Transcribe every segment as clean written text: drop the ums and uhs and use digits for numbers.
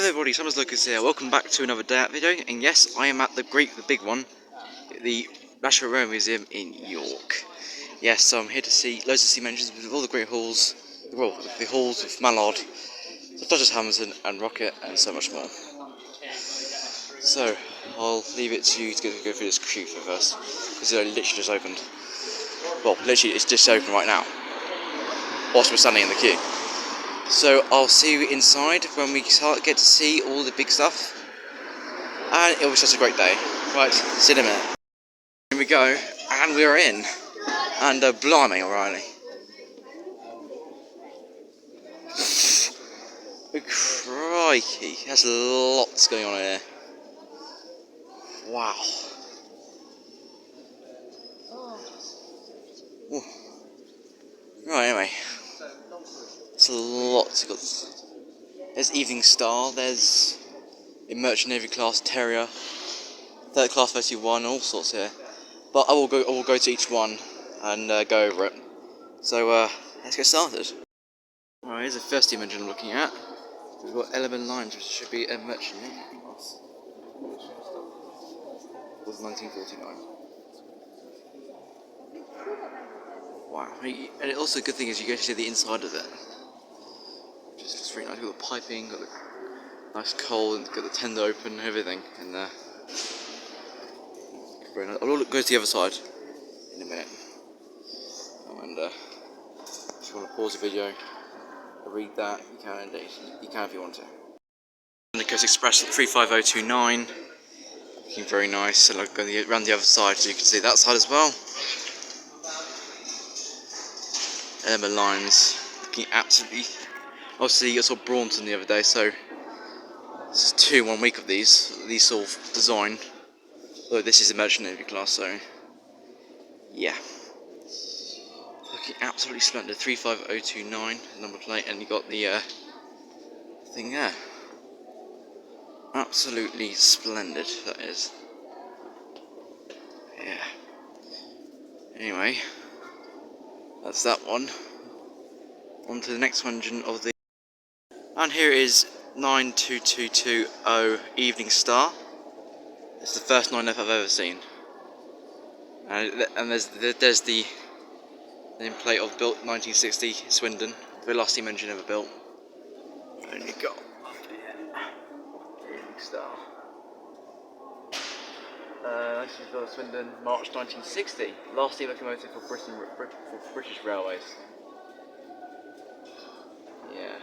Hello everybody, Locos here. Welcome back to another day out video. And yes, I am at the big one, the National Railway Museum in York. Yes, so I'm here to see loads of steam engines with all the great halls, well, the halls with Mallard, the Dodgers Hamilton and Rocket, and so much more. So I'll leave it to you to go through this queue first, because it literally just opened. Well, literally it's just open right now, whilst we're standing in the queue. So I'll see you inside when we get to see all the big stuff, and it was such a great day. Right, see you in a minute. Here we go, and we are in, and blimey O'Reilly. Crikey, there's lots going on here. Wow. Ooh. Right, anyway, it's a lot. There's Evening Star, there's a Merchant Navy class Terrier, third class 31, all sorts here. But I will go to each one and go over it. So let's get started. Alright, here's the first steam engine I'm looking at. We've got Element Lines, which should be a Merchant Navy class. It was 1949. Wow. And also a good thing is you get to see the inside of it. Just looks really nice. You've got the piping, got the nice coal, and got the tender open and everything in there. Very nice. I'll go to the other side in a minute. And if you want to pause the video, read that, you can indeed. You can if you want to. And the Coast Express 35029. Looking very nice. And I'll go around the other side so you can see that side as well. Element Lines. Looking absolutely. Obviously, I saw Braunton the other day, so this is 2 in 1 week of these sort of design. Although this is a Merchant Navy class, so yeah. Looking absolutely splendid. 35029 number plate, and you got the thing there. Absolutely splendid, that is. Yeah. Anyway, that's that one. On to the next engine of the. And here is 92220 Evening Star. It's the first 9F I've ever seen. And there's the nameplate of built 1960 Swindon, the last steam engine ever built. And you got Evening Star. This is the Swindon, March 1960. Last steam locomotive for British Railways. Yeah.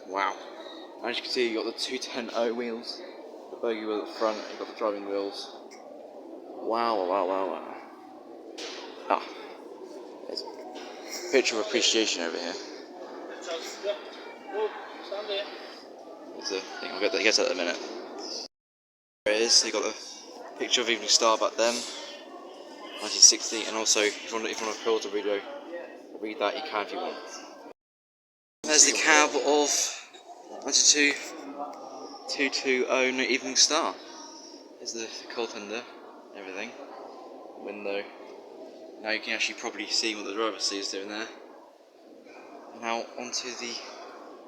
Wow. As you can see, you got the 210 wheels, the bogie wheel at the front, you got the driving wheels. Wow. Ah, there's a picture of appreciation over here. There's a thing, I'll get to that in a minute. There it is, so you got the picture of Evening Star back then, 1960, and also if you want to pause the video, read that, you can if you want. There's the cab of 92220 Evening Star. There's the coal tender, everything, window. Now you can actually probably see what the driver sees doing there. Now onto the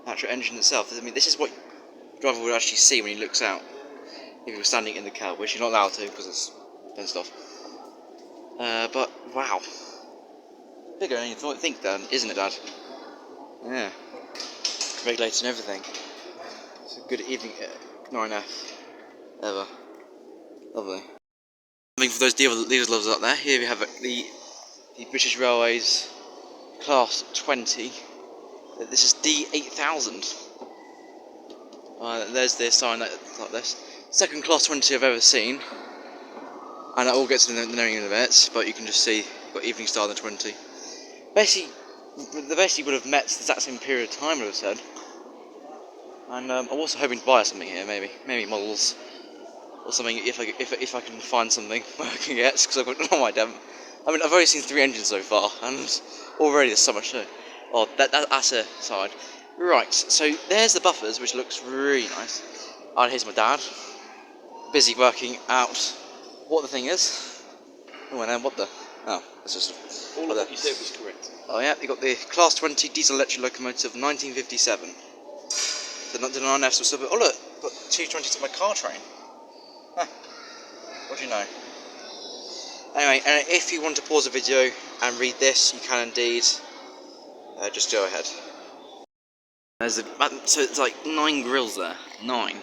actual engine itself. I mean, this is what the driver would actually see when he looks out if he was standing in the cab, which you're not allowed to because it's fenced off. But wow, bigger than you think, Dad, isn't it, Dad? Yeah, regulated and everything. It's a good evening 9F ever. Lovely. Something for those diesel lovers out there. Here we have the British Railways Class 20. This is D8000. There's the sign like this. Second Class 20 I've ever seen. And that all gets to the knowing in a bit, but you can just see you've got Evening Star in the 20. Basically, they would have met the exact same period of time, I would have said. And I'm also hoping to buy something here, maybe models or something if I can find something where I can get, because I've got no idea. I mean, I've only seen 3 engines so far, and already there's so much to. Oh, that's a side. Right, so there's the buffers, which looks really nice. And here's my dad, busy working out what the thing is. Oh, and then what the? Oh, that's just... All of what you said was correct. Oh yeah, you got the Class 20 diesel electric locomotive 1957. The 9Fs were still... Oh look, got 220s to my car train. Huh. What do you know? Anyway, if you want to pause the video and read this, you can indeed. Just go ahead. So it's like 9 grills there. 9.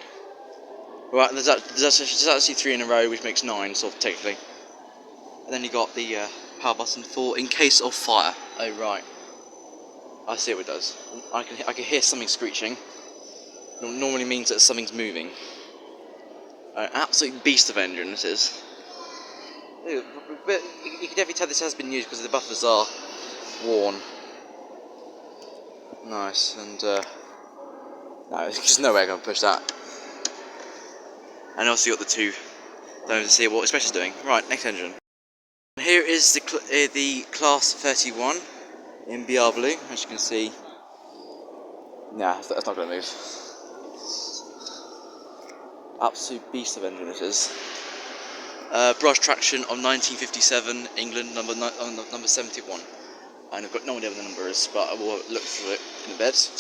Right, there's actually 3 in a row, which makes 9, sort of technically. And then you got the power button for in case of fire. Oh right, I see what it does. I can hear something screeching. Normally means that something's moving. An absolute beast of engine this is. But you can definitely tell this has been used because the buffers are worn. Nice, and no, there's no way I can push that. And also you got the 2 to see what Express is doing. Right, next engine. Here is the Class 31 in BR Blue, as you can see. Nah, that's not going to move. Absolute beast of engine it is. Brush traction of 1957, England, number 71. And I've got no idea what the number is, but I will look through it in a bit.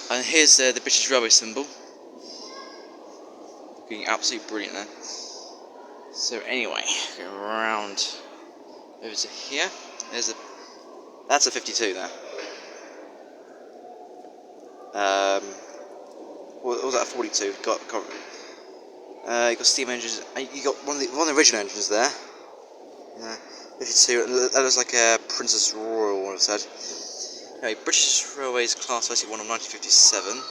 And here's the British Railway symbol. Looking absolutely brilliant there. So anyway, going around over to here. That's a 52 there. What was that? A 42? You got steam engines. You got one of the original engines there. Yeah, 52. That looks like a Princess Royal one. It said. Anyway, British Railways Class 31 of 1957.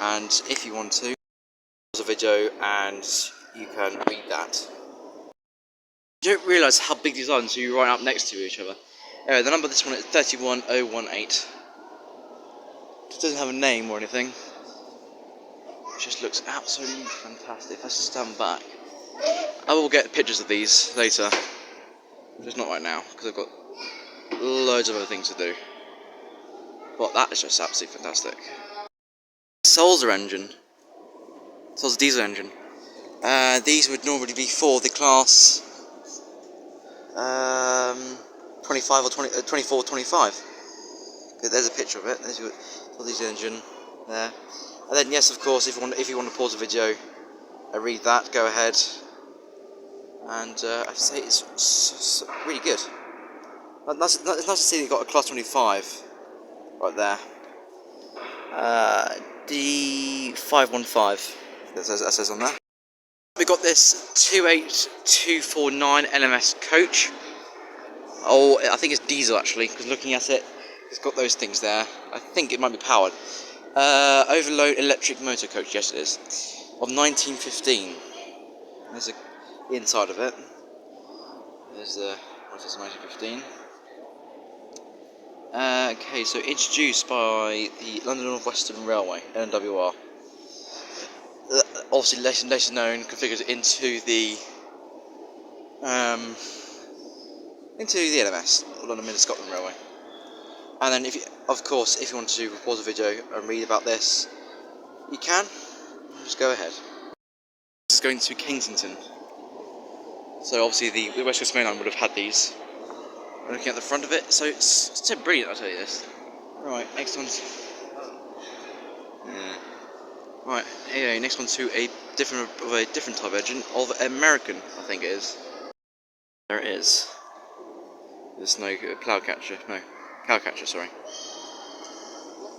And if you want to, pause the video and you can read that. You don't realise how big these are until you're right up next to each other. Anyway, the number of this one is 31018. It doesn't have a name or anything. It just looks absolutely fantastic. Let's just stand back. I will get pictures of these later. Just not right now, because I've got loads of other things to do. But that is just absolutely fantastic. Sulzer engine. Sulzer diesel engine. These would normally be for the class 25 or 20, 24, 25. Okay, there's a picture of it. There's your Sulzer diesel engine there. And then yes, of course, if you want to pause the video, read that. Go ahead. And I say it's really good. It's nice to see that you got a class 25 right there. D515. That says on there. We got this 28249 LMS coach. Oh, I think it's diesel actually, because looking at it, it's got those things there. I think it might be powered. Overload electric motor coach, yes it is. Of 1915. There's the inside of it. There's the, what is 1915? Okay, so introduced by the London North Western Railway, LNWR. Obviously later known, configured into the LMS, London Mid Scotland Railway. And then, if you want to pause the video and read about this, you can. Just go ahead. This is going to Kensington. So obviously the West Coast Main Line would have had these. Looking at the front of it, so it's so brilliant, I'll tell you this. Right, next one's... Yeah. Right, anyway, next one to a different type of engine, of American, I think it is. There it is. There's no cow catcher, sorry.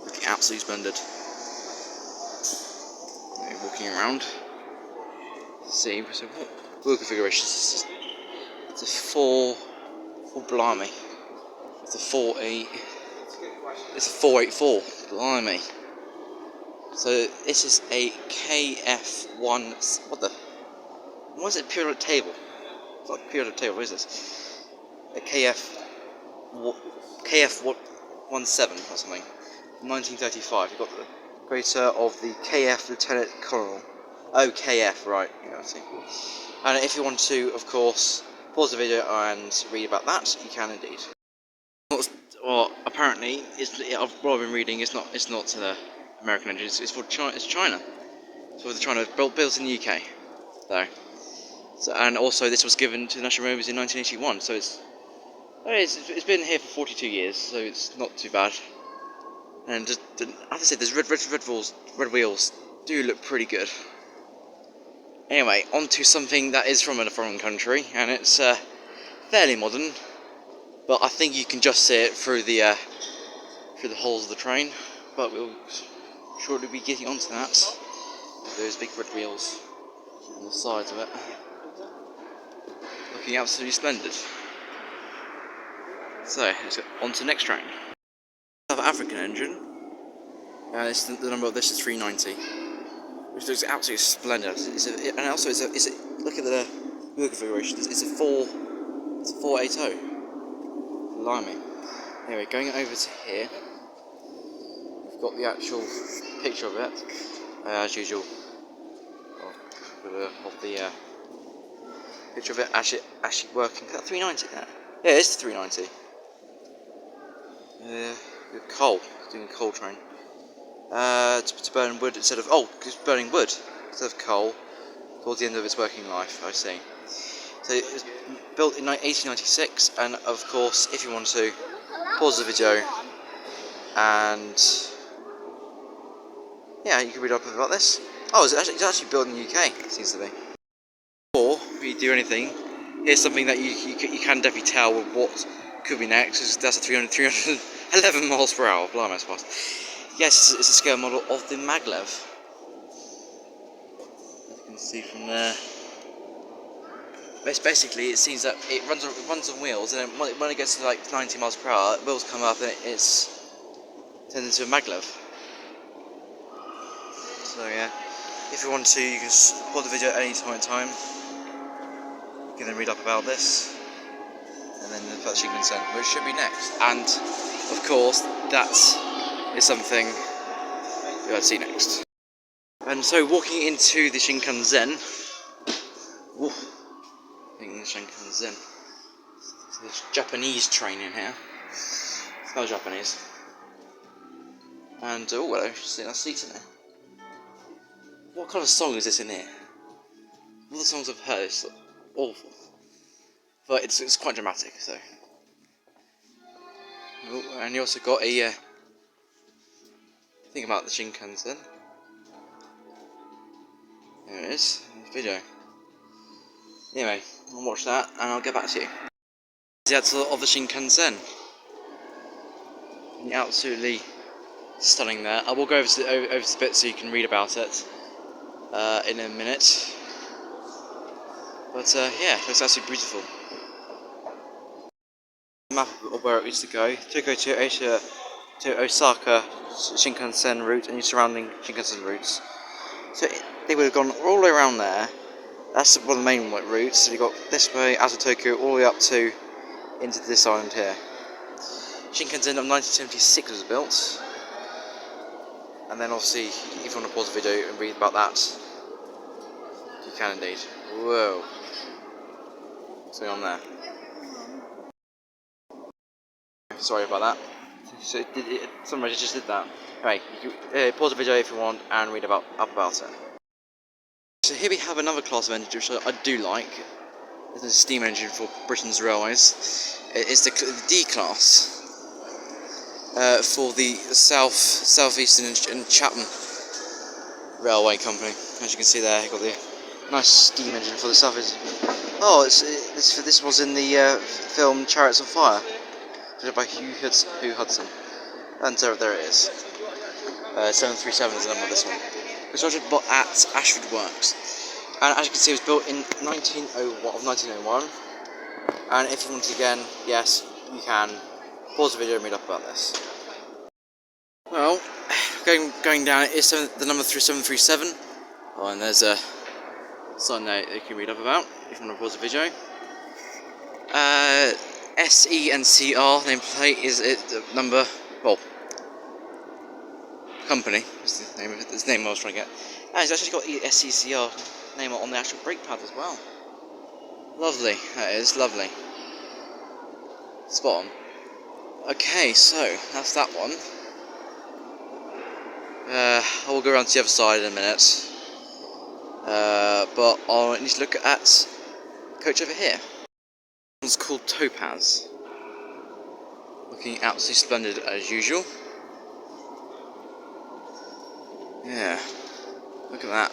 Looking absolutely splendid. Walking around. See, so what wheel configuration? It's a 4 blimey. It's a 4.8. It's a 484. Blimey. So this is a KF1. What is it? Periodic table. It's like periodic table. What is this? A KF17 or something. 1935. You've got the greater of the KF Lieutenant Colonel. Oh, KF, right. Yeah, I see. And if you want to, of course, pause the video and read about that, you can indeed. Well, apparently, what I've been reading, it's not American engines. It's for China. It's China. It's for the China built in the UK, though. So, and also, this was given to the National Railways in 1981. So it's It's been here for 42 years, so it's not too bad. And just, I have to say, those red wheels do look pretty good. Anyway, on to something that is from a foreign country, and it's fairly modern, but I think you can just see it through the holes of the train. But we'll shortly be getting onto that. Those big red wheels on the sides of it, looking absolutely splendid. So let's get on to the next train. South African engine. The number of this is 390, which looks absolutely splendid. And also look at the wheel configuration. It's a 480. Blimey. Anyway, going over to here, we've got the actual picture of it, as usual. Of the picture of it actually working. Is that 390 there? Yeah, it's 390. Coal, doing a coal train. To burn wood instead of it's burning wood instead of coal towards the end of its working life. I see. So it was built in 1896, and of course, if you want to pause the video and yeah, you can read up about this. Oh, it's actually built in the UK. It seems to be. Or if you do anything, here's something that you can definitely tell what could be next. Because that's a 311 miles per hour. Blimey, that's fast. Yes, it's a scale model of the maglev. As you can see from there. Basically, it seems that it runs on wheels, and then when it gets to like 90 miles per hour, wheels come up and it's turned into a maglev. So yeah, if you want to, you can pause the video at any time. You can then read up about this, and then the Shinkansen, which should be next. And of course, that is something you'll see next. And so, walking into the Shinkansen. Shinkansen. So there's Japanese train in here. Smells Japanese. And oh, hello, see that seat in there. What kind of song is this in here? All the songs I've heard is awful, but it's quite dramatic. So, oh, and you also got a thing about the Shinkansen. There it is. Video. Anyway, I'll watch that and I'll get back to you. The outside of the Shinkansen. Absolutely stunning there. I will go over to the bit so you can read about it in a minute. But yeah, it looks absolutely beautiful. The map of where it is to go to Osaka Shinkansen route and your surrounding Shinkansen routes. So they would have gone all the way around there. That's one of the main routes. So you got this way out of Tokyo all the way up to into this island here. Shinkansen of 1976 was built, and then obviously if you want to pause the video and read about that, you can indeed. Whoa, what's going on there? Sorry about that. So somebody just did that. Anyway, you can pause the video if you want and read up about it. So here we have another class of engine which I do like. It's a steam engine for Britain's railways. It's the D class for the Southeastern and Chatham Railway Company. As you can see there, you've got the nice steam engine for the Southeast. Oh, this was in the film Chariots of Fire, directed by Hugh Hudson. And there it is. 737 is the number of this one. It was built at Ashford Works. And as you can see, it was built in 1901. And if you want to again, yes, you can pause the video and read up about this. Well, going down, it is the number 737. Oh, and there's a sign there that you can read up about if you want to pause the video. SE and CR nameplate is the number, well, company is the name of it. That's the name I was trying to get. And it's actually got the SECR name on the actual brake pad as well. Lovely, that is lovely. Spot on. Okay, so that's that one. I will go around to the other side in a minute. But I need to look at the coach over here. It's called Topaz. Looking absolutely splendid as usual. Yeah, look at that.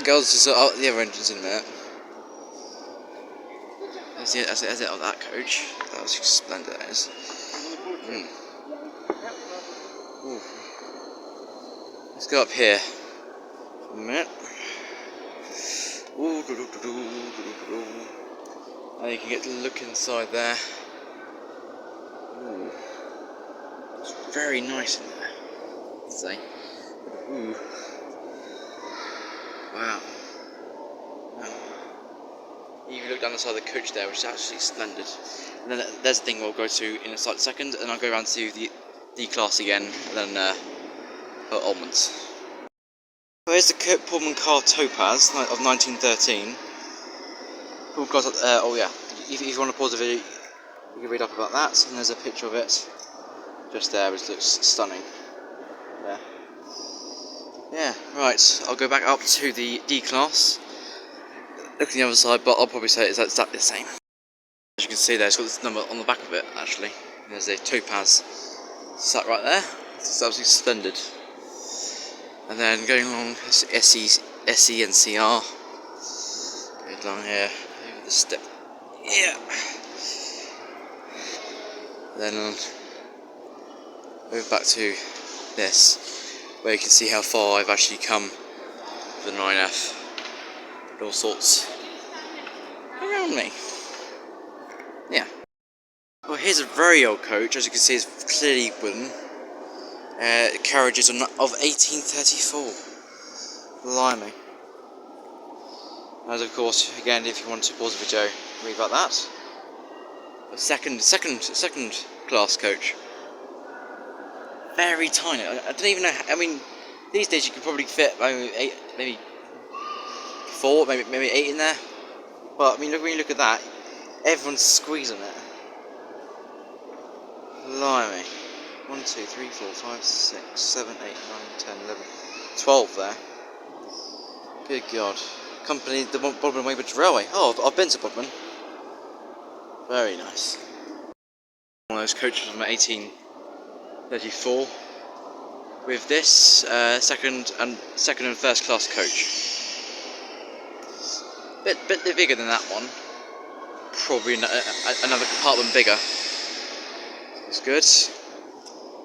Girls, the other engines in a minute. That's it of that coach. That was splendid, that is. Ooh. Let's go up here for a minute. Ooh, and you can get to look inside there. Ooh. It's very nice in there, I'd say. Ooh. Wow. You look down the side of the coach there, which is absolutely splendid. And then there's the thing we'll go to in a slight second, and I'll go around to the D-Class again, and then Almonds. So here's the Pullman car Topaz of 1913. Pullman car, oh yeah, if you want to pause the video, you can read up about that, and there's a picture of it just there, which looks stunning. There. Yeah, right, I'll go back up to the D-Class. Look at the other side, but I'll probably say it's exactly the same. As you can see there, it's got this number on the back of it, actually. There's a Topaz sat right there. It's absolutely splendid. And then going along, SE and CR. Go down here, over the step. Yeah. Then move back to this, where you can see how far I've actually come with the 9F. All sorts around me. Yeah. Well, here's a very old coach. As you can see, it's clearly wooden. Carriages of 1834. Blimey. As of course, again, if you want to pause the video, read about that. A second class coach. Very tiny. I don't even know. I mean, these days you could probably fit maybe 4, maybe 8 in there. But I mean, when you look at that, everyone's squeezing it. Blimey. 1, 2, 3, 4, 5, 6, 7, 8, 9, 10, 11, 12 there. Good God. Company, the Bodmin Weybridge Railway. Oh, I've been to Bodmin. Very nice. One of those coaches from 1834. With this second and first class coach. Bit bigger than that one. Probably another compartment bigger. It's good.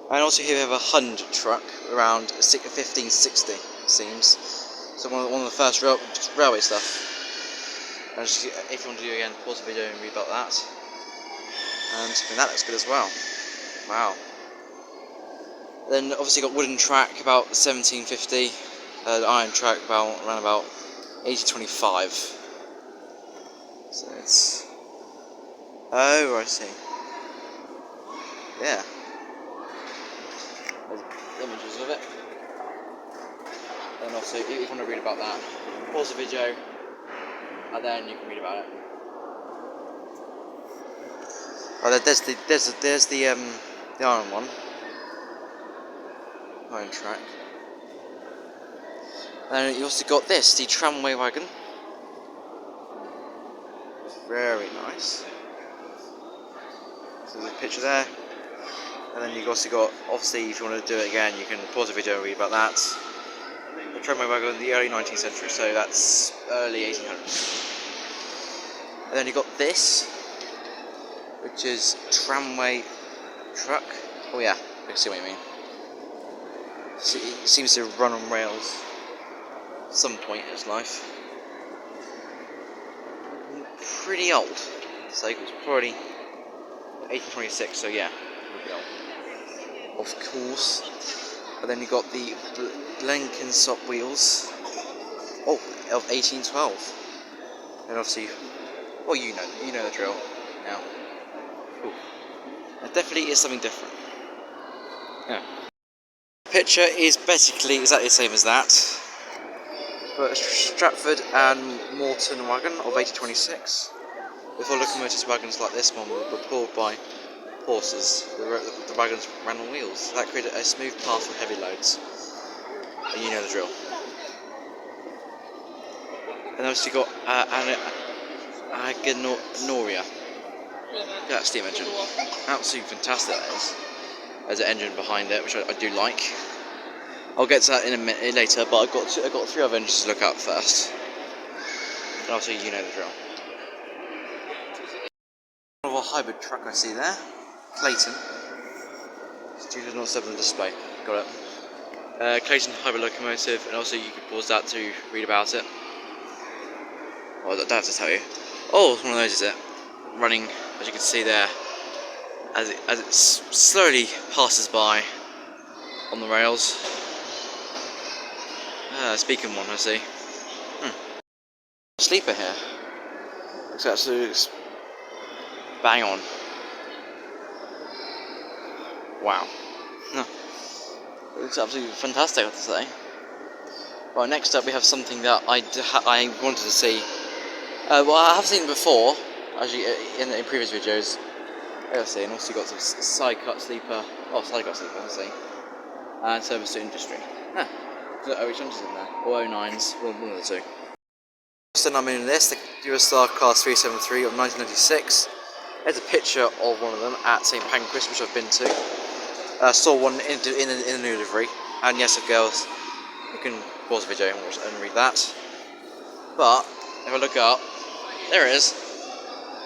And also here we have a Hund truck around 1560, it seems. So one of the first railway stuff. And just, if you want to do it again, pause the video and read about that. And I mean, that looks good as well. Wow. Then obviously got wooden track about 1750. Iron track around about 1825. So it's... Oh, I see. Yeah. There's images of it. And also, if you want to read about that, pause the video, and then you can read about it. Oh, there's the iron one. Iron track. And you also got this, the tramway wagon. Very nice. So there's a picture there. And then you've also got, obviously, if you want to do it again, you can pause the video and read about that. The tramway wagon in the early 19th century, so that's early 1800s. And then you've got this, which is tramway truck. Oh yeah, I can see what you mean. So it seems to run on rails at some point in its life. Pretty old. So it was probably 1826, so yeah, pretty old. Of course. But then you got the Blenkinsop wheels. Oh, of 1812. And obviously, well, you know the drill now. Cool. It definitely is something different. Yeah. The picture is basically exactly the same as that. But a Stratford and Morton wagon of 1826. Before locomotives wagons like this one were pulled by horses, the wagons ran on wheels. That created a smooth path for heavy loads. And you know the drill. And obviously got Agnoria. Look at that steam engine. Absolutely fantastic that is. There's an engine behind it, which I do like. I'll get to that in a minute later, but I've got 3 other engines to look at first. And also, you know the drill. One of a hybrid truck I see there. Clayton. Studio 07 display. Got it. Clayton hybrid locomotive, and also you can pause that to read about it. Oh, I don't have to tell you. Oh, it's one of those, is it? Running, as you can see there, as it slowly passes by on the rails. Speaking one, I see. Sleeper here. Looks absolutely bang on. Wow. It looks absolutely fantastic, I have to say. Right, next up we have something that I wanted to see. Well, I have seen it before, actually, in previous videos. Let's see, and also got some side cut sleeper, let's see. And service to industry. OH engines in there, or 09s, one of the two. So I'm in this, the Eurostar Class 373 of 1996. There's a picture of one of them at St Pancras, which I've been to. Saw one in the new livery, and yes, girls, you can pause the video and read that. But if I look up, there it is.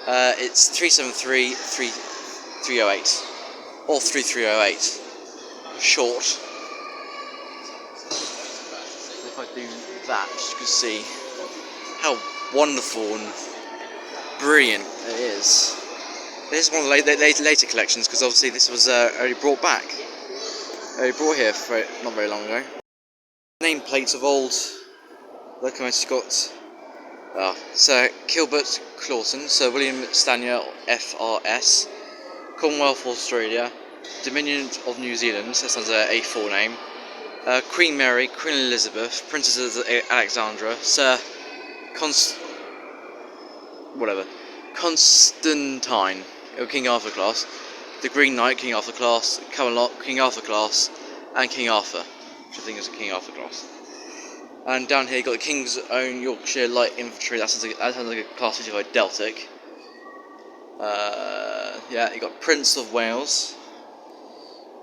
It's 373 308 or 3308. Short. If I do that, you can see how wonderful and brilliant it is. This is one of the later collections, because obviously this was only brought here for not very long ago. Nameplates of old locomotives got Sir Gilbert Clausen, Sir William Stanier FRS, Commonwealth of Australia, Dominion of New Zealand, that sounds like a full name, Queen Mary, Queen Elizabeth, Princess Alexandra, Sir Constantine, King Arthur class, the Green Knight, King Arthur class, Camelot, King Arthur class, and King Arthur, which I think is a King Arthur class. And down here you got the King's Own Yorkshire Light Infantry, that sounds like a class 55 Deltic. Yeah, you got Prince of Wales,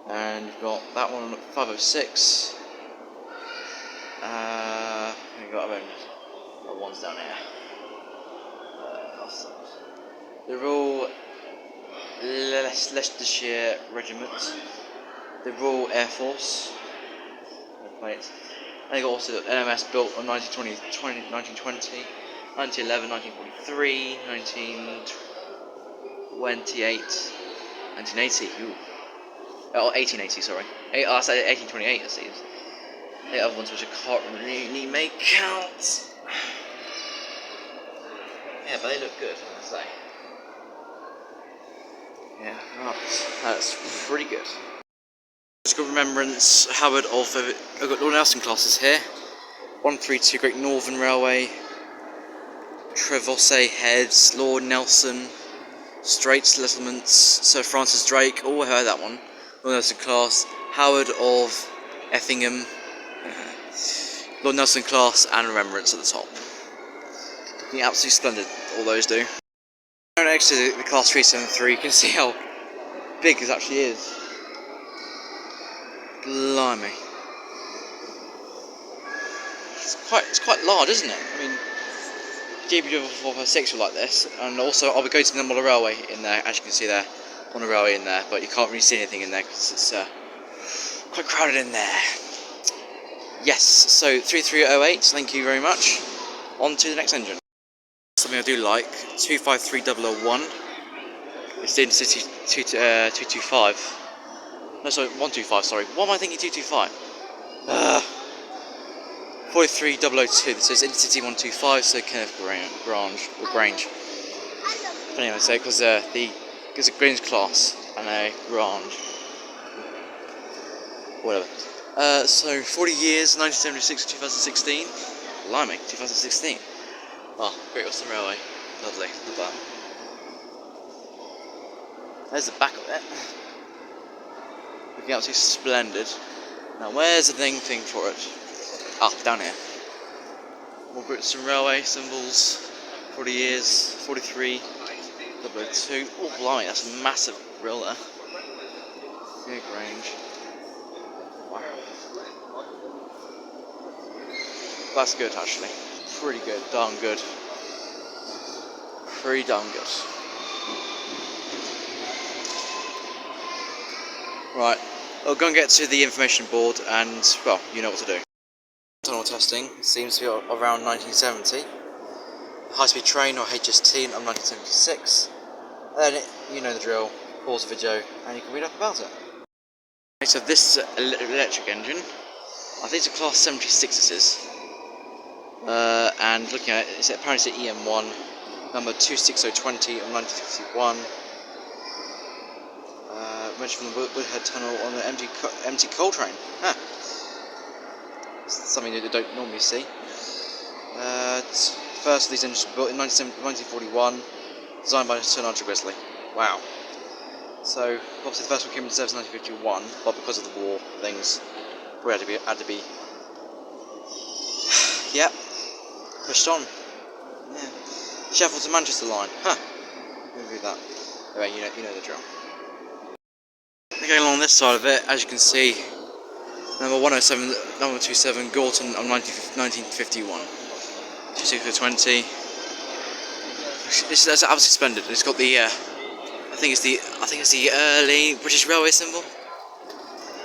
and you've got that one 506. You've got other ones down here. The Royal Leicestershire Regiment, the Royal Air Force, and you got also the NMS built on 1920, 1911, 1943, 1928, 1980, or 1880, sorry. I said 1828, I see. 8 other ones which I can't really make out. Yeah, but they look good, I say. Yeah, right. That's pretty good. Just got Remembrance, Howard of, I've got Lord Nelson classes here. 132 Great Northern Railway, Trevossey Heads, Lord Nelson, Straits Settlements, Sir Francis Drake, oh I heard that one. Lord Nelson class, Howard of Effingham, Lord Nelson class, and Remembrance at the top. Looking absolutely splendid, all those do. Next to the class 373, you can see how big this actually is. Blimey. It's quite large, isn't it? I mean, GB456 were like this, and also I'll be going to the Model Railway in there, as you can see there, on a railway in there, but you can't really see anything in there because it's quite crowded in there. Yes, so 3308, thank you very much. On to the next engine. Something I do like, 253001. It's the Intercity 225. No, sorry, 125, sorry. What am I thinking 225? 43002, this is Intercity 125, so Kenneth Grange. But anyway, so because there's a Grange class and a Grange. Whatever. So 40 years, 1976 to 2016. Blimey, 2016. Oh, Great Western Railway. Lovely, love that. There's the back of it. Looking absolutely splendid. Now, where's the thing for it? Ah, down here. More Great Western Railway symbols. 40 years, 43, 002. Oh, blimey, that's a massive grill there. Big range. Wow. That's good, actually. Pretty good, darn good. Pretty darn good. Right, I'll go and get to the information board and, well, you know what to do. Tunnel testing seems to be around 1970. High-speed train or HST in 1976. And then, you know the drill, pause the video and you can read up about it. Okay, so this electric engine, I think it's a class 76 this is. And looking at it, it's apparently it's EM1, number 26020 of 1951. Mentioned from the Woodhead Tunnel on the empty coal train. Huh. Something that you don't normally see. First of these engines were built in 1941, designed by Sir Nigel Grizzly. Wow. So obviously the first one came into service in 1951, but because of the war things, we had to be. Yep. Pushed on. Yeah. Sheffield to Manchester line. Huh. Who do that? Anyway, you know the drill. Going along this side of it, as you can see, number 107, number 27, Gorton of 1951. 26020. That's absolutely splendid. It's got the, I think it's the early British Railway symbol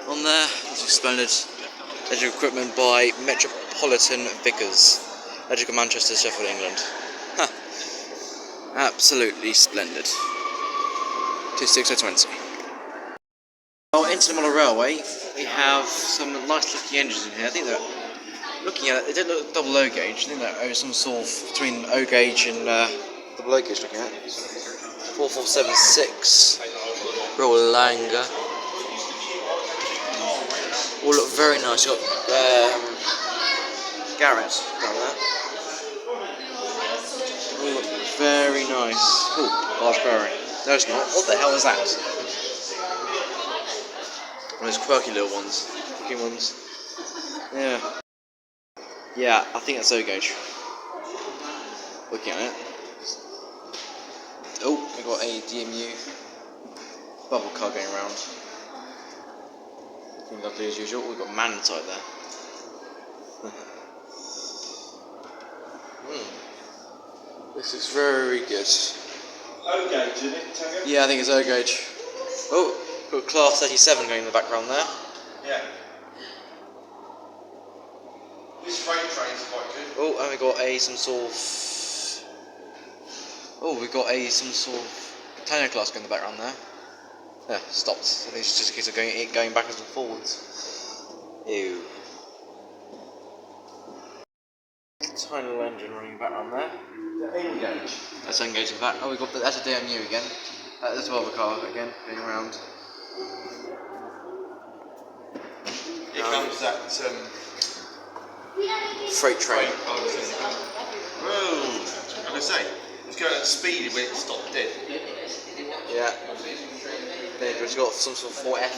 on there. It's splendid. Electrical equipment by Metropolitan Vickers, Electrical Manchester, Sheffield, England. Huh. Absolutely splendid. 26020. Well, into the model railway, we have some nice looking engines in here. I think they're looking at it, they don't look double O gauge. I think they're some sort of between O gauge and double O gauge. Looking at it. 4476 Royal Langer. All look very nice. You've got Garrett down there. All look very nice. Oh, large bearing. No, it's not. What the hell is that? One of those quirky little ones, looking ones. Yeah, I think that's O gauge. Looking at it. Oh, we got a DMU bubble car going around. Looking lovely as usual. We've got man inside there. This is very good. O gauge, isn't it, Tango? Yeah, I think it's O gauge. Oh. Got class 37 going in the background there. Yeah. This freight train's quite good. Oh, and we got some sort of container class going in the background there. Yeah, stopped. I think it's just a case of going backwards and forwards. Ew. Tiny little engine running background there. N gauge. That's N gauge in the back. Oh, that's a DMU again. That's a Volvo car again going around. Here comes that freight train. Whoa! I'm gonna say, it's going at speed when it stopped dead. Yeah. Then it's got some sort of 4F.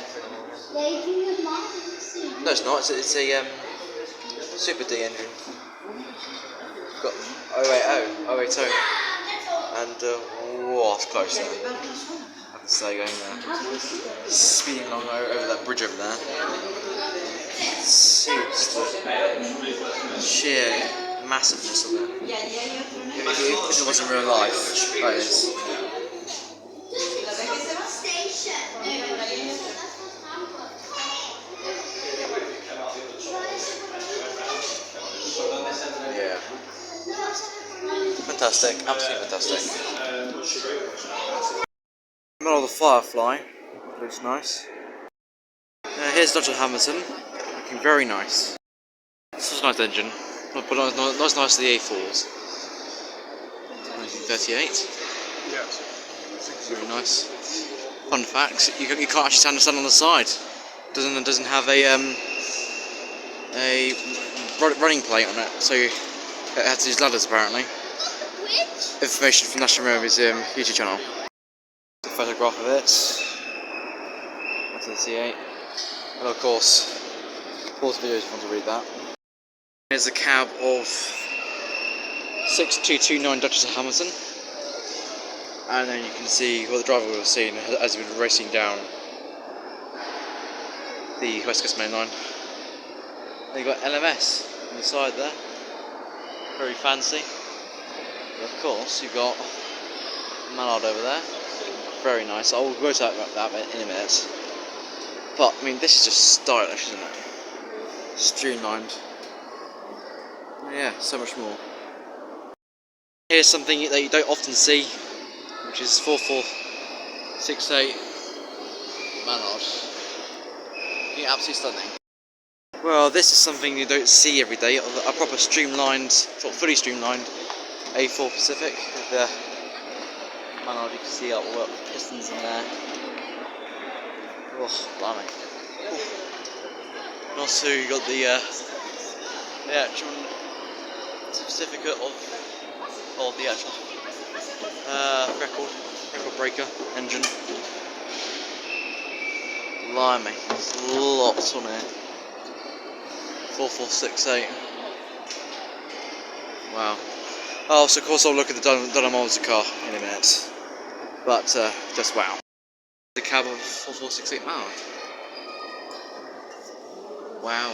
No, it's not. It's a Super D engine. Got 080, and whoa, it's close. I can say going there, speeding along over that bridge over there. Seriously, sheer massiveness of it. If it was in real life, that is. Yeah. Fantastic, absolutely fantastic. Model of the Firefly, looks nice. Here's Dr. Hamilton, looking very nice. This is a nice engine, but nice to the A4s. 1938. Yes. Very nice. Fun fact: you can't actually stand on the side. Doesn't have a running plate on it, so it has to use ladders apparently. Information from National Rail Museum YouTube channel. A photograph of it. That's the C8. And of course, pause the video if you want to read that. Here's the cab of 6229 Duchess of Hamilton. And then you can see what the driver would have seen as he was racing down the West Coast Main Line. Then you've got LMS on the side there, very fancy. And of course, you've got Mallard over there, very nice. I'll go to that in a minute. But I mean, this is just stylish, isn't it? Streamlined. Yeah, so much more. Here's something that you don't often see, which is 4468 Mallard. Yeah, absolutely stunning. Well, this is something you don't see every day. A proper streamlined, sort of fully streamlined A4 Pacific with the Mallard. You can see all the pistons in there. Oh, blimey. And also you got the actual certificate of the actual record breaker engine. Blimey, there's lots on here. 4468. Wow. Oh, so of course I'll look at the Dunham Monza car in a minute. But just wow. The cab of 4468 Mallard. Wow.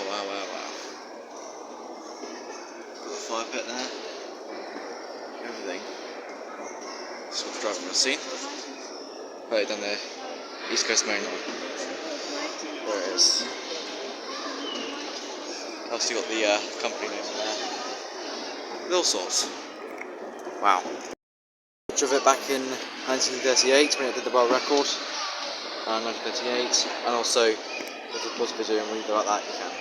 Got the fire pit there. Everything. That's what the driver would have seen. Right down there. East Coast Main Line. There it is. Also got the company name on there. With all sorts. Wow. Drove it back in 1938 when it did the world record. 1938, and also if you pause the video and read about that, you can.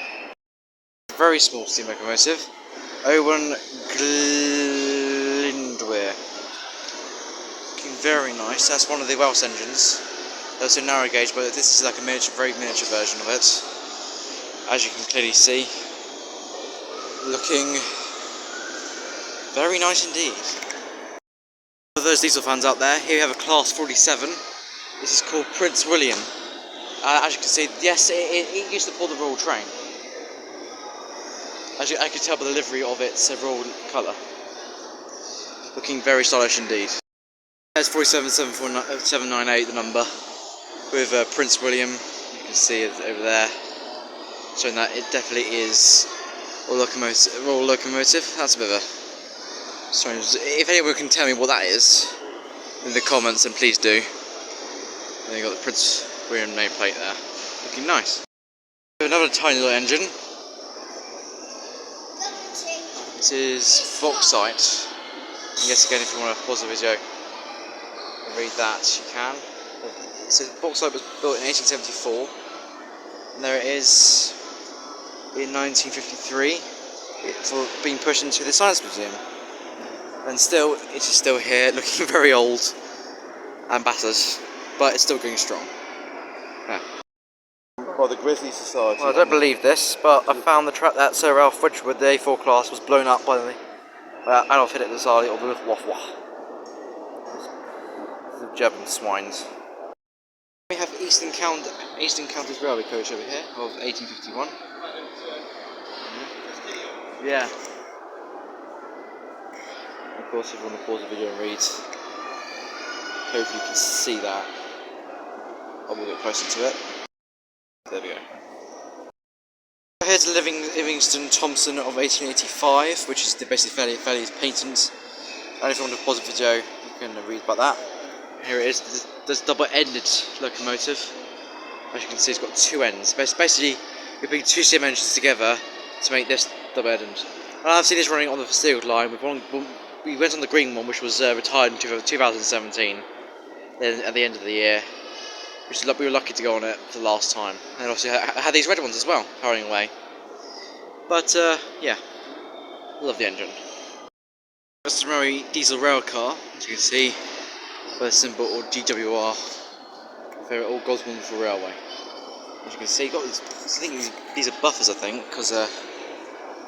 Very small steam locomotive. Owen Glindweir. Looking very nice. That's one of the Welsh engines. That's a narrow gauge, but this is like a very miniature version of it. As you can clearly see, looking very nice indeed. For those diesel fans out there, here we have a Class 47. This is called Prince William. As you can see, yes, it used to pull the Royal Train. As I could tell by the livery of its royal colour. Looking very stylish indeed. There's 47798, the number, with Prince William. You can see it over there, showing that it definitely is a royal locomotive. That's a bit of a strange. If anyone can tell me what that is in the comments, then please do. And you got the Prince William nameplate there, looking nice. Another tiny little engine. This is Vauxite. And yes, again, if you want to pause the video and read that, you can. So Vauxite was built in 1874, and there it is in 1953 for being pushed into the Science Museum. And still, it is still here, looking very old and battered, but it's still going strong. Yeah. By the Grizzly Society. Well, I don't believe this, but I found the track that Sir Ralph Wedgwood, the A4 class, was blown up by the Adolf Hitler Desali or the Luftwaffe. The German swines. We have Eastern Counties Railway coach over here of 1851. Yeah. Of course, if you want to pause the video and read, hopefully you can see that. I will get closer to it. There we go. Here's Livingston Thompson of 1885, which is basically fairly his patent. And if you want to pause the video, you can read about that. Here it is. This double-ended locomotive. As you can see, it's got two ends. Basically, you're putting two steam engines together to make this double-ended. And I've seen this running on the Steeled line. We went on the green one, which was retired in 2017. Then at the end of the year, which is, we were lucky to go on it for the last time. And obviously I had these red ones as well, hurrying away. But yeah, love the engine. Customary diesel rail car, as you can see, by the symbol or GWR, favourite old Goswell for railway. As you can see, got these. I think these are buffers, I think, because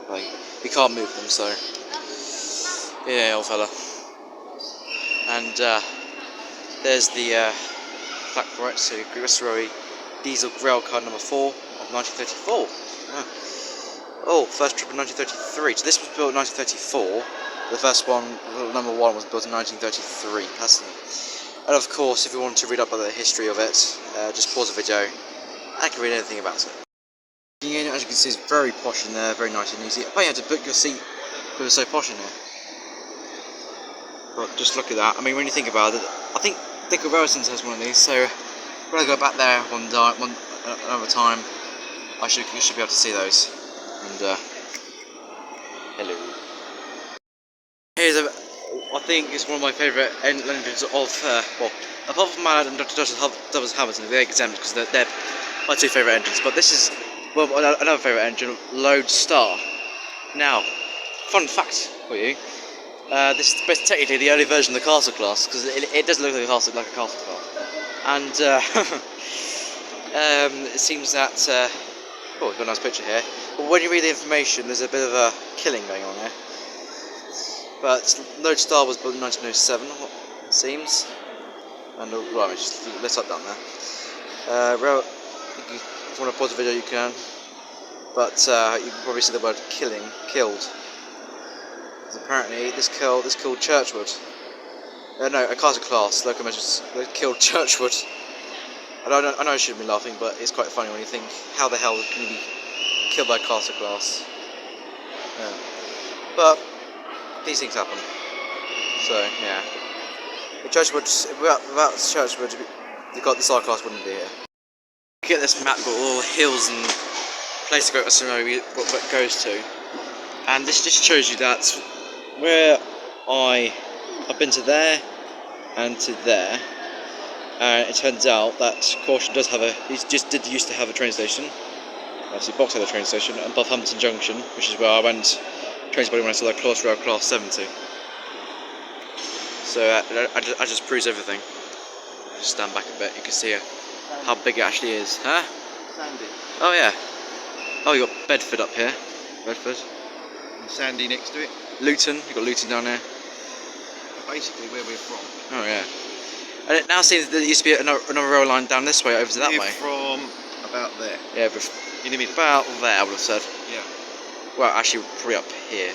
like we can't move them. So yeah, old fella. And there's the plaque for it, so Customary diesel rail car number 4 of 1934. Yeah. Oh, first trip in 1933. So this was built in 1934, The first one, number 1, was built in 1933. And of course, if you want to read up about the history of it, just pause the video. I can read anything about it. As you can see, it's very posh in there, very nice and easy. But you had to book your seat because it's so posh in here. But just look at that. I mean, when you think about it, I think Dick Robertson's has one of these. So when I go back there another time, you should be able to see those. And hello. Here's I think it's one of my favourite engines of well, apart from Mallard and Dr. Douglas Hamilton, they're exempt because they're my 2 favourite engines. But this is another favourite engine, Lodestar. Now, fun fact for you. This is technically the early version of the Castle class because it does look like a castle class, and it seems that oh, we've got a nice picture here. But when you read the information, there's a bit of a killing going on here. But Lodestar was built in 1907, it seems, and right, let's up down there. If you want to pause the video, you can, but you can probably see the word killed. Apparently, this killed Churchwood. No, a Castle class locomotives killed Churchwood. I know I shouldn't be laughing, but it's quite funny when you think, how the hell can you be killed by a Castle class? Yeah. But these things happen. So yeah, Churchwood, without Churchwood, this R class wouldn't be here. Look at this map, got all the hills and places to go to what it goes to, and this just shows you that where I've been to there and to there, and it turns out that Caution used to have a train station. Obviously, Box had a train station, and Buffhampton Junction, which is where I went train-spotting when I saw that Class Rail Class 70. So I just proves everything. Just stand back a bit, you can see how big it actually is. Huh? Sandy. Oh yeah. Oh, you got Bedford up here. Bedford. And Sandy next to it. Luton, you got Luton down there. Basically where we're from. Oh yeah. And it now seems that there used to be another rail line down this way, over to that way. From about there. Yeah, in the middle. About there, I would have said. Yeah. Well, actually, probably up here.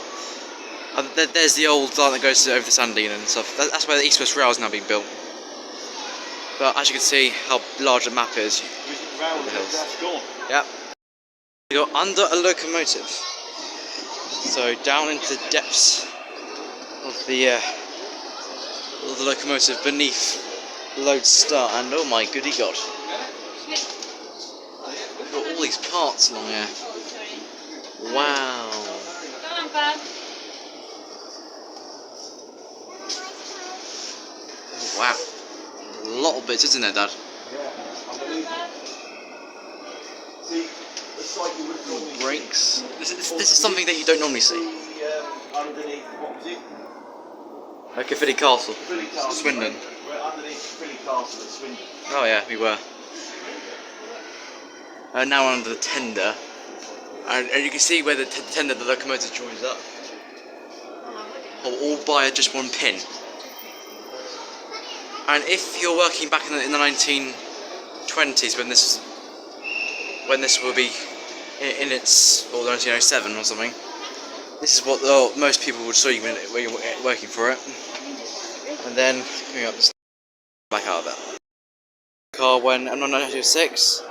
There's the old line that goes over the Sandine and stuff. That's where the East West Rail is now being built. But as you can see, how large the map is. The hills. That's gone. Yep. You go under a locomotive. So down into the depths of the locomotive beneath Lodestar, and oh my goody god. We've got all these parts along here. Wow. Oh, wow. A lot of bits, isn't there, Dad? Yeah, unbelievable. See, the site you would normally brakes. This is something that you don't normally see. Underneath, what was it? Like a Caerphilly Castle. Caerphilly Castle. Swindon. We're underneath Caerphilly Castle at Swindon. Oh yeah, we were. Now under the tender. And you can see where the tender, the locomotive joins up. All by just one pin. And if you're working back in the 1920s, when this will be in its, or 1907 or something, this is what most people would see when you're working for it. And then coming up back out of it. The car went in 1906,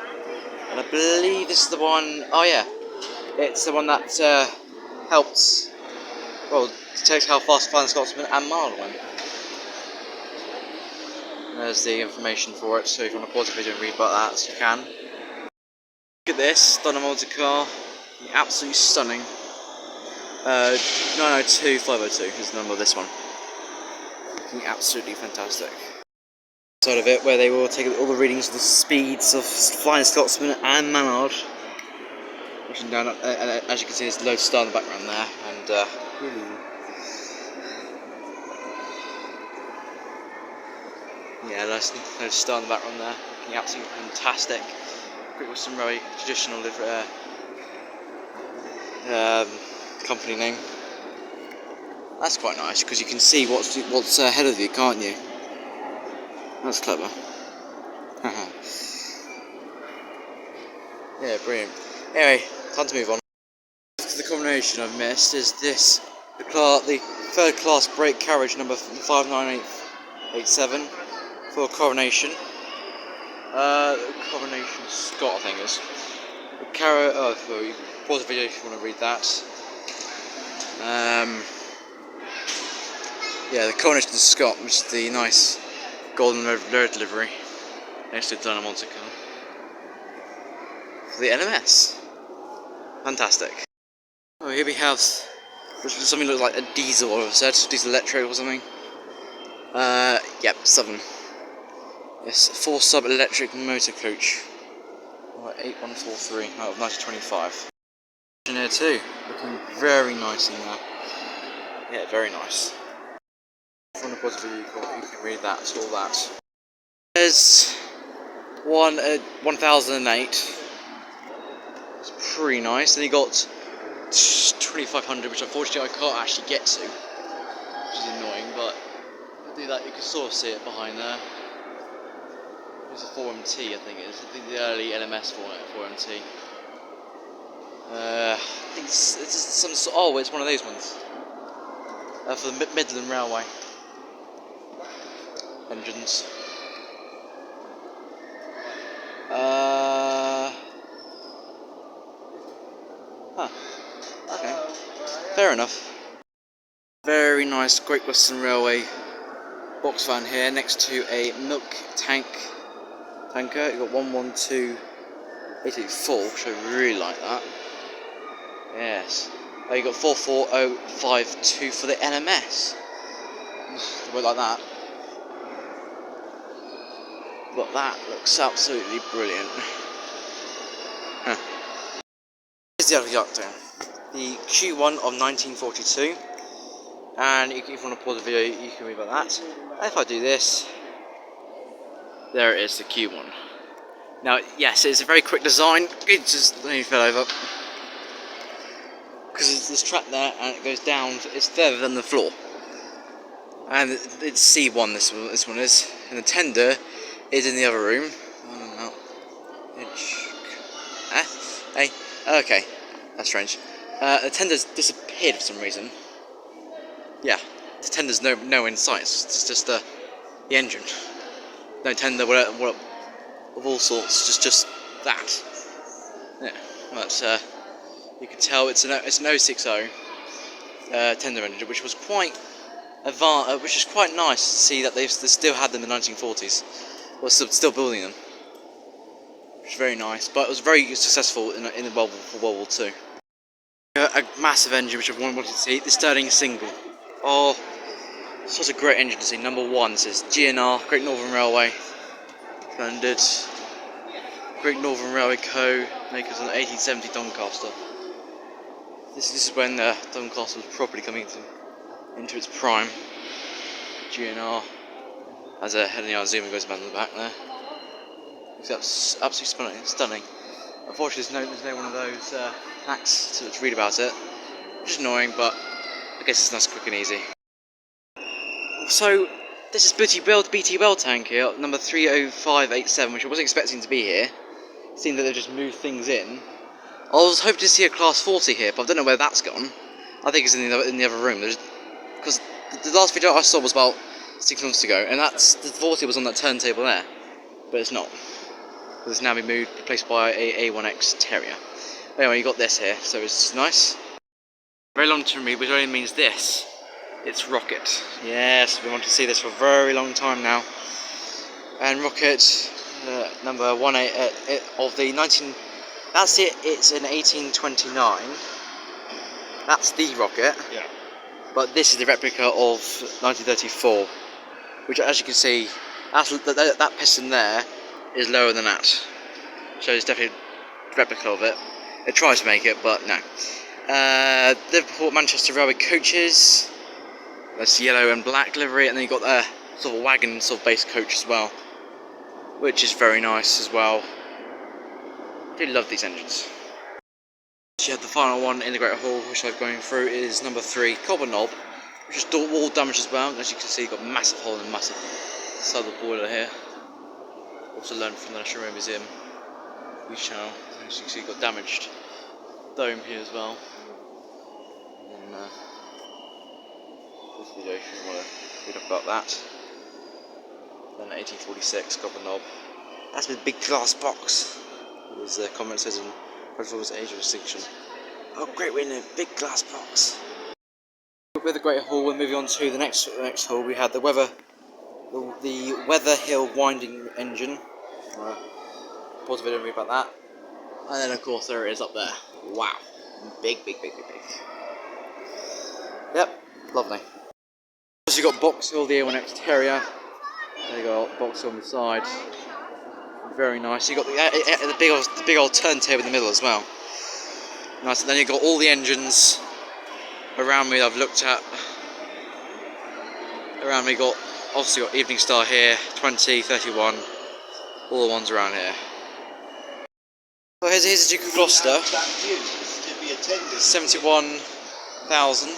and I believe this is the one. Oh yeah, it's the one that helped. Well, detect how fast Flying Scotsman and Marlon went. And there's the information for it, so if you want to pause the video and read about that, you can. Look at this, Dynamo car, absolutely stunning. 902502 is the number of this one. Looking absolutely fantastic. Side of it, where they will take all the readings of the speeds of Flying Scotsman and Mallard. Pushing down, and as you can see, there's Lodestar in the background there, and yeah, Lodestar in the background there, looking absolutely fantastic. With some very traditional company name. That's quite nice because you can see what's ahead of you, can't you? That's clever. Yeah, brilliant. Anyway, time to move on. The combination I've missed is this: the third class brake carriage number 59887 for Coronation. Coronation Scott, I think it is. You can pause the video if you want to read that. Yeah, the Coronation Scott, which is the nice golden red livery next to Dynamontica for the NMS. Fantastic. Oh, here we have something that looks like a diesel, or diesel electric or something. Yep, Southern. Yes, 4-sub electric motor coach. 8143 out of 1925. In here too, looking very nice in there. Yeah, very nice. If you want to pause the video, you can read that, all that. There's one 1008. It's pretty nice. Then you got 2500, which unfortunately I can't actually get to, which is annoying. But if I do that, you can sort of see it behind there. It's a 4MT, I think it is. I think the early LMS 4MT. I think it's some sort. Oh, it's one of those ones for the Midland Railway engines. Okay. Fair enough. Very nice Great Western Railway box van here next to a milk tanker. You've got 112884, which I really like that. Yes. You got 44052 for the NMS. Something like that. But that looks absolutely brilliant. Huh. Here's the other Octane. The Q1 of 1942. And if you want to pause the video, you can read about that. And if I do this, there it is, the Q1. Now, yes, it's a very quick design. It just nearly fell over. Because there's this track there, and it goes down, it's further than the floor. And it's C1, this one is. And the tender is in the other room. Hey, okay, that's strange. The tender's disappeared for some reason. Yeah, the tender's no in sight, it's just the engine. No tender, what of all sorts, just that. Yeah, but you can tell it's an 060 tender engine, which was quite which is quite nice to see that they still had them in the 1940s. Well, still building them, which is very nice. But it was very successful in World War II. A massive engine which everyone wanted to see. The Sterling single. Oh, such a great engine to see. Number 1. This is GNR, Great Northern Railway. Splendid. Great Northern Railway Co. Makers on the 1870 Doncaster. This is when Doncaster was properly coming into its prime. GNR. As a head and zoom goes back in the back there. It's absolutely stunning. Unfortunately, there's no one of those hacks to read about it, which is annoying, but I guess it's nice, quick and easy. So, this is BT Bell tank here, number 30587, which I wasn't expecting to be here. It seemed that they just moved things in. I was hoping to see a Class 40 here, but I don't know where that's gone. I think it's in the other room. Because the last video I saw was about 6 months ago, and the 40 was on that turntable there, but it's not. It's now been replaced by a A1X Terrier. Anyway, you got this here, so it's nice. Very long term read, which only means this. It's Rocket. Yes, we wanted to see this for a very long time now. And Rocket, number 18 of the 19. That's it. It's in 1829. That's the Rocket. Yeah. But this is the replica of 1934, which, as you can see, that piston there is lower than that. So it's definitely a replica of it. It tries to make it, but no. Liverpool Manchester Railway coaches. That's yellow and black livery, and then you've got a sort of wagon sort of base coach as well, which is very nice as well. I do love these engines. So you have the final one in the Great Hall, which I'm going through, is number 3, Cobber Knob, which is wall damage as well. As you can see, you've got a massive hole and a massive side of the boiler here. Also learned from the National Railway Museum news channel. As you can see, you've got damaged dome here as well. And off video if you want to read up about that. Then 1846, got the knob. That's with a big glass box. As the comment says in Transformers Age of Extinction. Oh, great window, big glass box. With the Great Hall, we're moving on to the next hall. We had the Weather Hill winding engine. Pause the video and read about that. And then of course there it is up there. Wow, big. Yep, lovely. So you got Box Hill, the A1X Terrier. There you go, Box Hill on the side. Very nice. You got the big old turntable in the middle as well. Nice. And then you got all the engines around me that I've looked at. Around me, obviously got Evening Star here, 20, 31, all the ones around here. So here's a Duke of Gloucester. 71,000.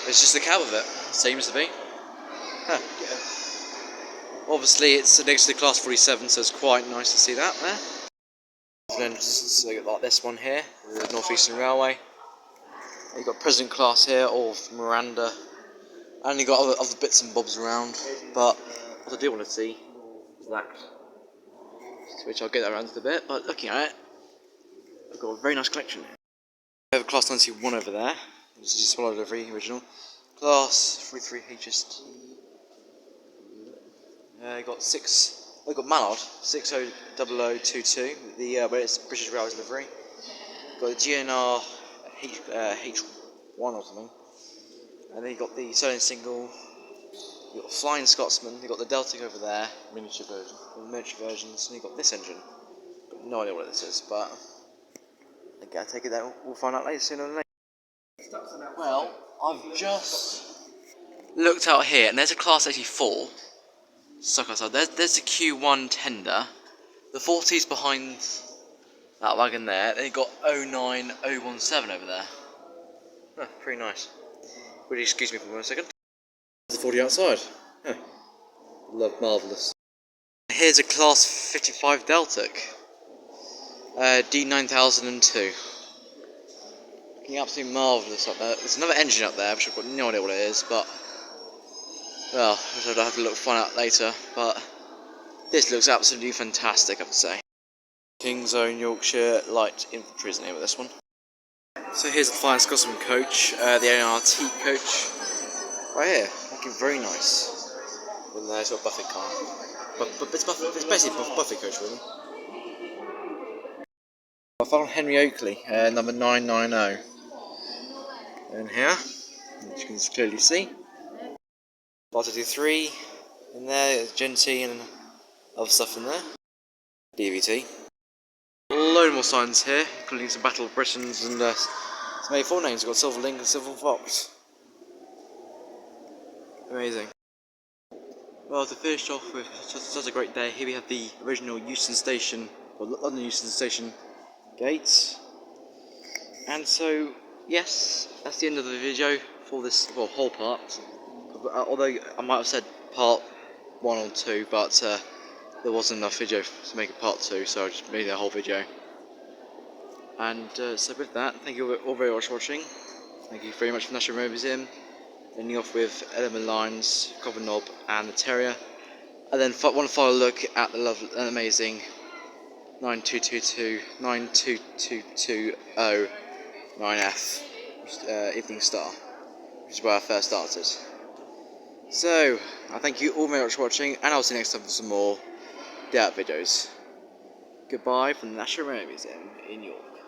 It's just the cab of it. Seems to be. Huh. Obviously, it's next to the Class 47, so it's quite nice to see that there. And then so you got like this one here, the North Eastern Railway. You've got President Class here, or Miranda. And you've got other bits and bobs around. But what I do want to see is that, which I'll get that around in a bit. But looking at it, I've got a very nice collection. We have a Class 91 over there, which is just swallowed livery original. Class 43 HST. You got Mallard 600022, but it's British Railways livery. Got the GNR H1 or something, and then you got the Sterling single. You got Flying Scotsman. You got the Deltic over there, miniature versions, and you got this engine. Got no idea what this is, but I take it that we'll find out later, sooner than later. Well, I've just looked out here, and there's a Class 84. Stuck outside. There's the Q1 tender. The 40's behind that wagon there. Then you've got 09017 over there. Oh, pretty nice. Would you excuse me for 1 second? There's a 40 outside. Oh, marvellous. Here's a Class 55 Deltic. D9002. Looking absolutely marvellous up there. There's another engine up there, which I've got no idea what it is, but well, I'll have to find out later, but this looks absolutely fantastic, I have to say. King's Own Yorkshire Light Infantry is the name of this one. So here's the Flying Scotsman coach, the NRT coach, right here, looking very nice. With a sort of Buffet car. But it's basically a Buffet coach, really. I found Henry Oakley, number 990. In here, which you can clearly see. R23 in there, Genty and other stuff in there. DVT. A load more signs here, including some Battle of Britons and some A4 names. We've got Silver Link and Silver Fox. Amazing. Well, to finish off with such a great day, here we have the original Euston Station, or London Euston Station gates. And so, yes, that's the end of the video for this whole part. Although I might have said part 1 or 2, but there wasn't enough video to make a part 2, so I just made the whole video. And so with that, thank you all very much for watching. Thank you very much for the National Rail Museum. Ending off with Element Lines, Copper Knob and the Terrier. And then one final look at the lovely and amazing 92220 9F Evening Star, which is where I first started. So, I thank you all very much for watching, and I'll see you next time for some more day out videos. Goodbye from the National Rail Museum in York.